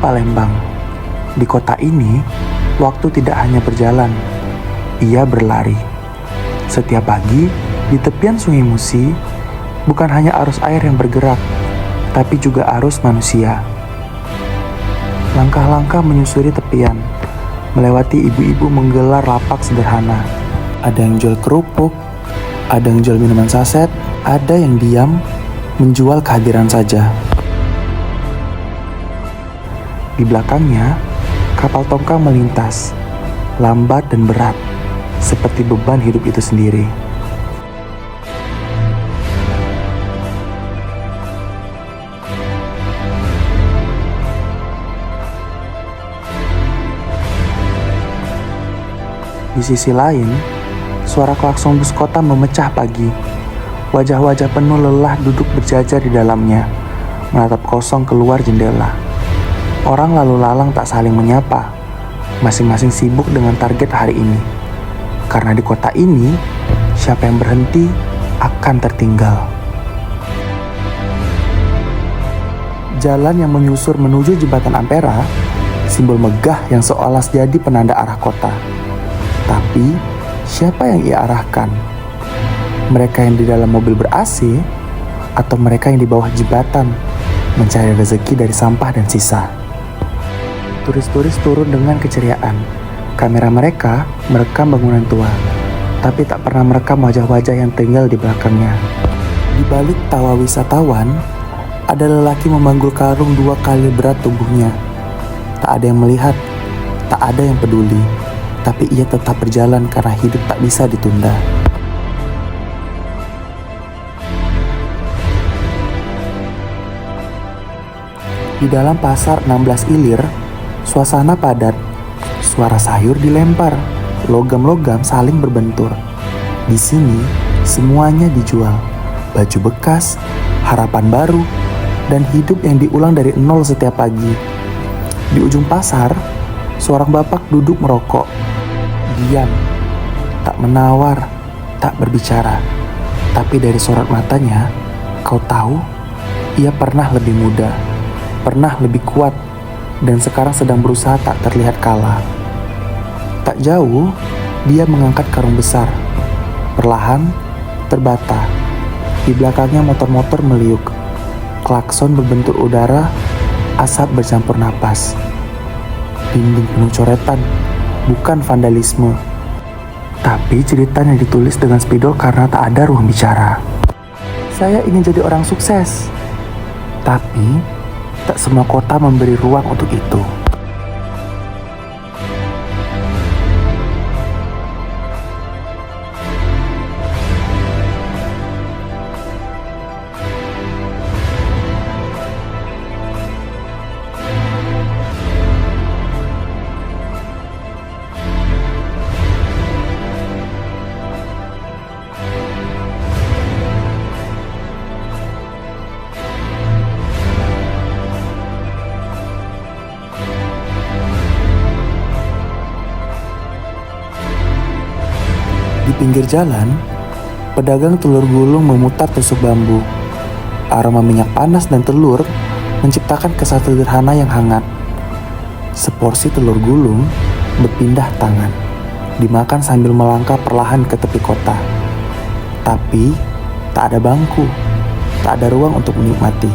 Palembang. Di kota ini, waktu tidak hanya berjalan, ia berlari. Setiap pagi, di tepian Sungai Musi, bukan hanya arus air yang bergerak, tapi juga arus manusia. Langkah-langkah menyusuri tepian, melewati ibu-ibu menggelar lapak sederhana. Ada yang jual kerupuk, ada yang jual minuman saset, ada yang diam, menjual kehadiran saja. Di belakangnya, kapal tongkang melintas, lambat dan berat, seperti beban hidup itu sendiri. Di sisi lain, suara klakson bus kota memecah pagi. Wajah-wajah penuh lelah duduk berjajar di dalamnya, menatap kosong keluar jendela. Orang lalu lalang tak saling menyapa, masing-masing sibuk dengan target hari ini. Karena di kota ini, siapa yang berhenti akan tertinggal. Jalan yang menyusur menuju jembatan Ampera, simbol megah yang seolah jadi penanda arah kota. Tapi, siapa yang ia arahkan? Mereka yang di dalam mobil ber-AC, atau mereka yang di bawah jembatan, mencari rezeki dari sampah dan sisa? Turis-turis turun dengan keceriaan. Kamera mereka merekam bangunan tua, tapi tak pernah merekam wajah-wajah yang tinggal di belakangnya. Di balik tawa wisatawan, ada lelaki memanggul karung 2 kali berat tubuhnya. Tak ada yang melihat, tak ada yang peduli. Tapi ia tetap berjalan karena hidup tak bisa ditunda. Di dalam pasar 16 Ilir, suasana padat. Suara sayur dilempar, logam-logam saling berbentur. Di sini, semuanya dijual. Baju bekas, harapan baru, dan hidup yang diulang dari nol setiap pagi. Di ujung pasar, seorang bapak duduk merokok. Diam, tak menawar, tak berbicara. Tapi dari sorot matanya, kau tahu, ia pernah lebih muda, pernah lebih kuat, dan sekarang sedang berusaha tak terlihat kalah. Tak jauh, dia mengangkat karung besar. Perlahan, terbata. Di belakangnya motor-motor meliuk. Klakson berbentur udara, asap bercampur napas. Dinding penuh coretan, bukan vandalisme. Tapi ceritanya ditulis dengan spidol karena tak ada ruang bicara. Saya ingin jadi orang sukses. Tapi, tak semua kota memberi ruang untuk itu. Di pinggir jalan, pedagang telur gulung memutar tusuk bambu. Aroma minyak panas dan telur menciptakan kesan sederhana yang hangat. Seporsi telur gulung berpindah tangan, dimakan sambil melangkah perlahan ke tepi kota. Tapi, tak ada bangku, tak ada ruang untuk menikmati.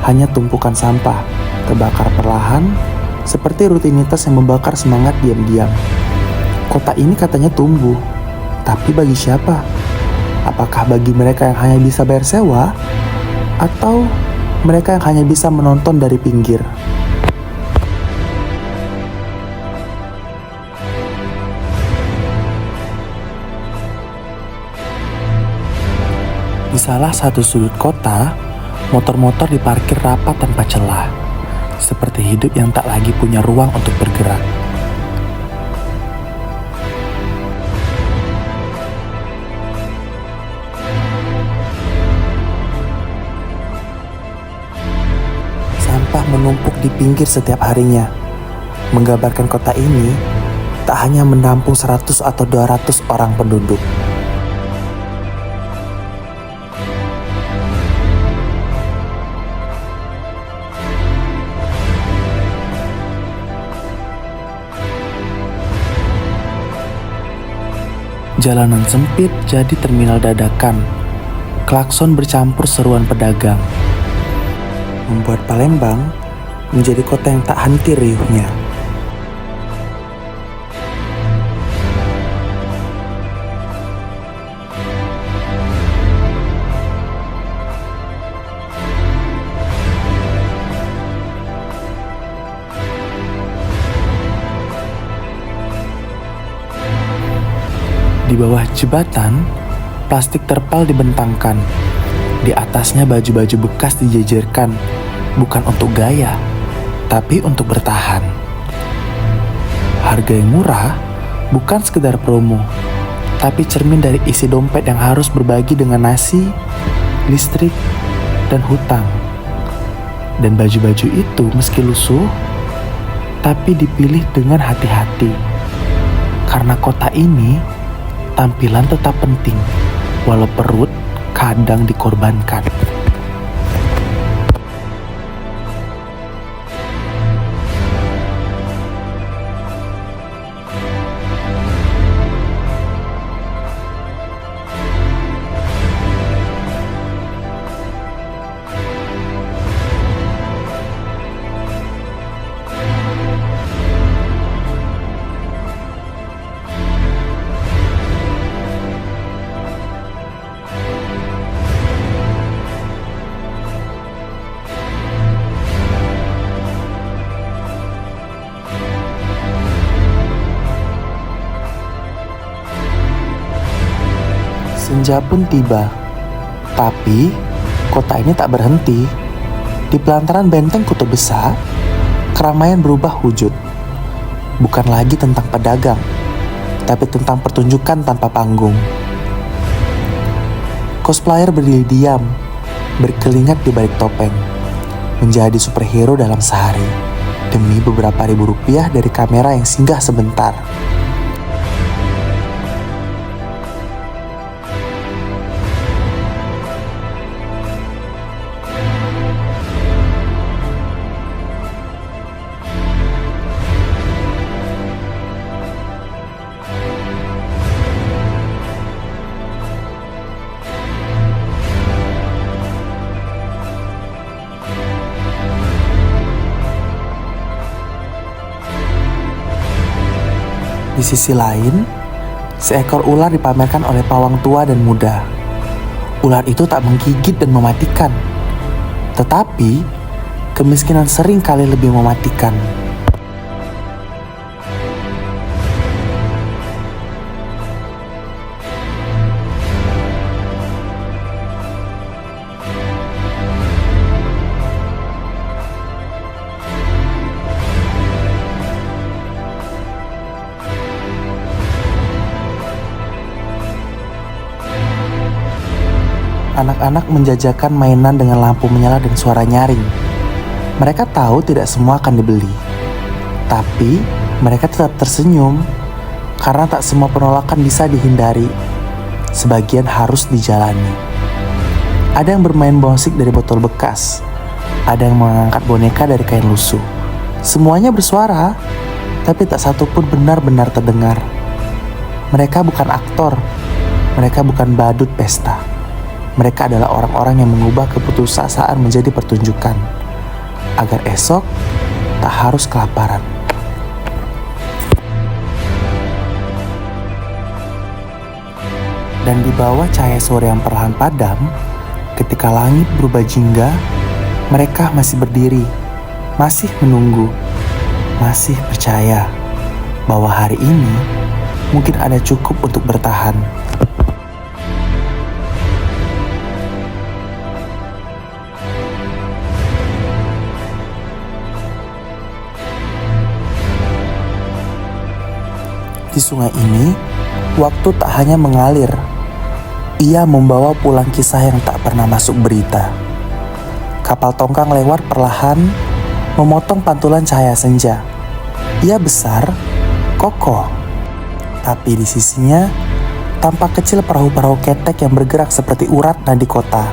Hanya tumpukan sampah, terbakar perlahan, seperti rutinitas yang membakar semangat diam-diam. Kota ini katanya tumbuh. Tapi bagi siapa? Apakah bagi mereka yang hanya bisa bayar sewa? Atau mereka yang hanya bisa menonton dari pinggir? Di salah satu sudut kota, motor-motor diparkir rapat tanpa celah. Seperti hidup yang tak lagi punya ruang untuk bergerak. Sampah menumpuk di pinggir setiap harinya, menggambarkan kota ini tak hanya menampung 100 atau 200 orang penduduk. Jalanan sempit jadi terminal dadakan. Klakson bercampur seruan pedagang, membuat Palembang menjadi kota yang tak henti riuhnya. Di bawah jembatan, plastik terpal dibentangkan. Di atasnya baju-baju bekas dijejerkan, bukan untuk gaya, tapi untuk bertahan. Harga yang murah bukan sekedar promo, tapi cermin dari isi dompet yang harus berbagi dengan nasi, listrik, dan hutang. Dan baju-baju itu meski lusuh, tapi dipilih dengan hati-hati. Karena kota ini tampilan tetap penting, walau perut kadang dikorbankan. Senja pun tiba, tapi kota ini tak berhenti. Di pelataran benteng Kutub Besar, keramaian berubah wujud. Bukan lagi tentang pedagang, tapi tentang pertunjukan tanpa panggung. Cosplayer berdiri diam, berkeringat di balik topeng, menjadi superhero dalam sehari, demi beberapa ribu rupiah dari kamera yang singgah sebentar. Di sisi lain, seekor ular dipamerkan oleh pawang tua dan muda. Ular itu tak menggigit dan mematikan, tetapi kemiskinan sering kali lebih mematikan. Anak-anak menjajakan mainan dengan lampu menyala dan suara nyaring. Mereka tahu tidak semua akan dibeli, tapi mereka tetap tersenyum karena tak semua penolakan bisa dihindari. Sebagian harus dijalani. Ada yang bermain musik dari botol bekas, ada yang mengangkat boneka dari kain lusuh. Semuanya bersuara, tapi tak satu pun benar-benar terdengar. Mereka bukan aktor, mereka bukan badut pesta. Mereka adalah orang-orang yang mengubah keputusasaan menjadi pertunjukan, agar esok tak harus kelaparan. Dan di bawah cahaya sore yang perlahan padam, ketika langit berubah jingga, mereka masih berdiri, masih menunggu, masih percaya bahwa hari ini mungkin ada cukup untuk bertahan. Di sungai ini, waktu tak hanya mengalir, ia membawa pulang kisah yang tak pernah masuk berita. Kapal tongkang lewat perlahan, memotong pantulan cahaya senja. Ia besar, kokoh, tapi di sisinya tampak kecil perahu-perahu ketek yang bergerak seperti urat nadi kota.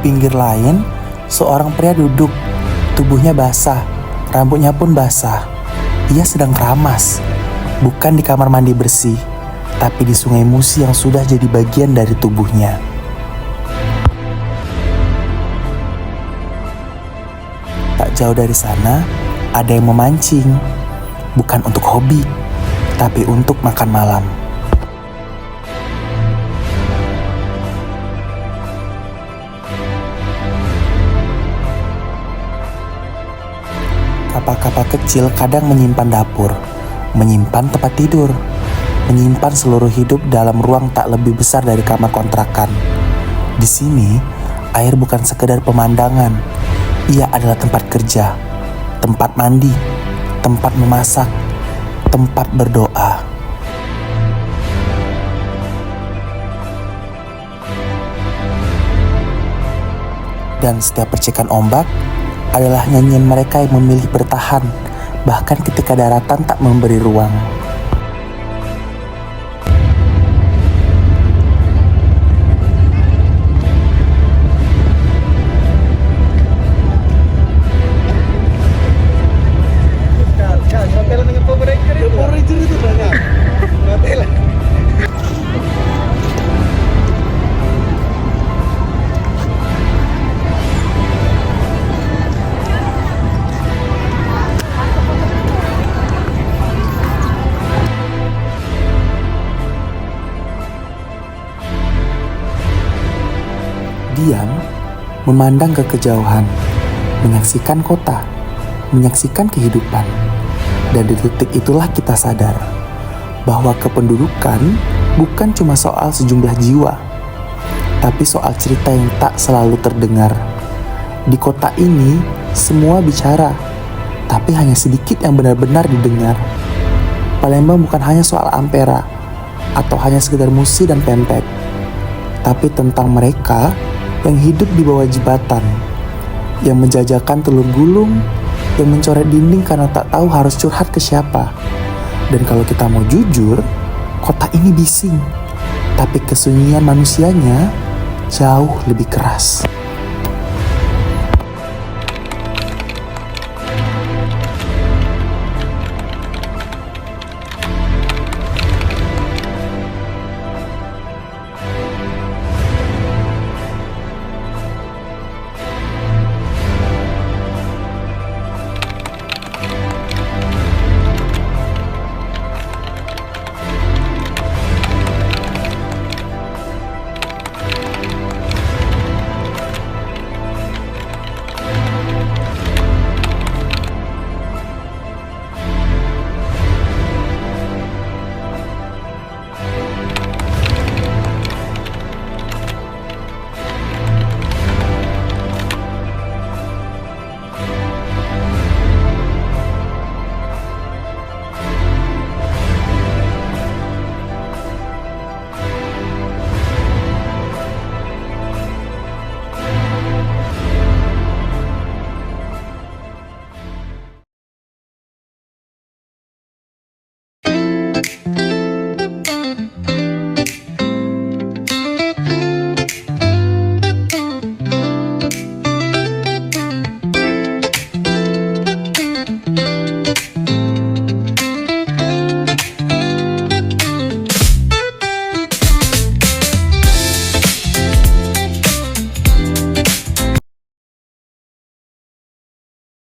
pinggir lain, seorang pria duduk. Tubuhnya basah, rambutnya pun basah. Ia sedang keramas, bukan di kamar mandi bersih, tapi di sungai Musi yang sudah jadi bagian dari tubuhnya. Tak jauh dari sana, ada yang memancing, bukan untuk hobi, tapi untuk makan malam. Kapal-kapal kecil kadang menyimpan dapur, menyimpan tempat tidur, menyimpan seluruh hidup dalam ruang tak lebih besar dari kamar kontrakan. Di sini, air bukan sekedar pemandangan, ia adalah tempat kerja, tempat mandi, tempat memasak, tempat berdoa. Dan setiap percikan ombak adalah nyanyian mereka yang memilih bertahan, bahkan ketika daratan tak memberi ruang. Diam, memandang ke kejauhan, menyaksikan kota, menyaksikan kehidupan. Dan di detik itulah kita sadar bahwa kependudukan bukan cuma soal sejumlah jiwa, tapi soal cerita yang tak selalu terdengar. Di kota ini, semua bicara, tapi hanya sedikit yang benar-benar didengar. Palembang bukan hanya soal Ampera, atau hanya sekedar Musi dan Pempek, tapi tentang mereka yang hidup di bawah jembatan, yang menjajakan telur gulung, yang mencoret dinding karena tak tahu harus curhat ke siapa. Dan kalau kita mau jujur, kota ini bising, tapi kesunyian manusianya jauh lebih keras.